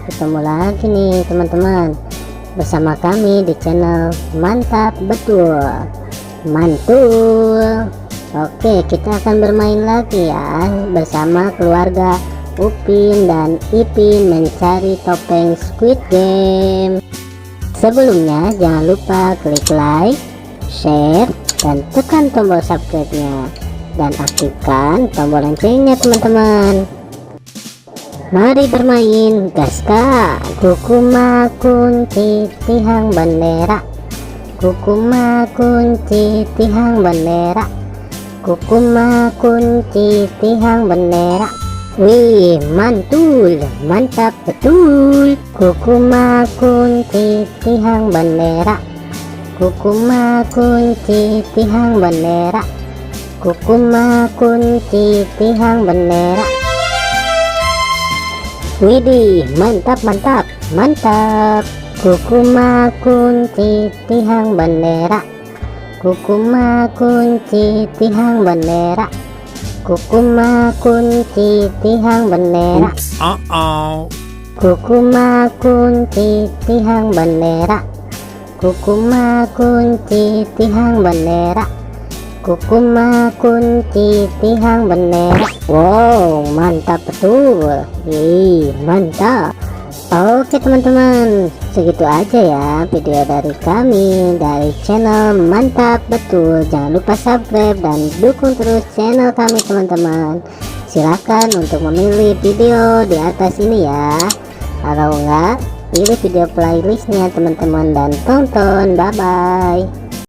ketemu lagi nih teman-teman bersama kami di channel Mantap Betul Mantul. Oke, kita akan bermain lagi ya bersama keluarga Upin dan Ipin mencari topeng Squid Game. Sebelumnya jangan lupa klik like, share, dan tekan tombol subscribe-nya dan aktifkan tombol loncengnya teman-teman. Mari bermain, gaskan. Kukuma kunci tihang bendera, kukuma kunci tihang bendera, kukuma kunci tihang bendera. Wih, mantul, mantap betul. Kukuma kunci tihang bendera, kukuma kunci tihang bendera, kukuma kunci tihang bendera. Widih, mantap mantap mantap. Kukuma kunci tihang bendera, kukuma kunci tihang bendera, kukuma kunci tihang bendera. Kukuma kunci tihang bendera, kukuma kunci tihang bendera, kukuma kunci tihang bendera. Wow, mantap betul. Mantap. Oke teman-teman, segitu aja ya video dari kami dari channel Mantap Betul. Jangan lupa subscribe dan dukung terus channel kami teman-teman. Silahkan untuk memilih video di atas ini ya. Kalau enggak, pilih video playlistnya teman-teman dan tonton. Bye bye.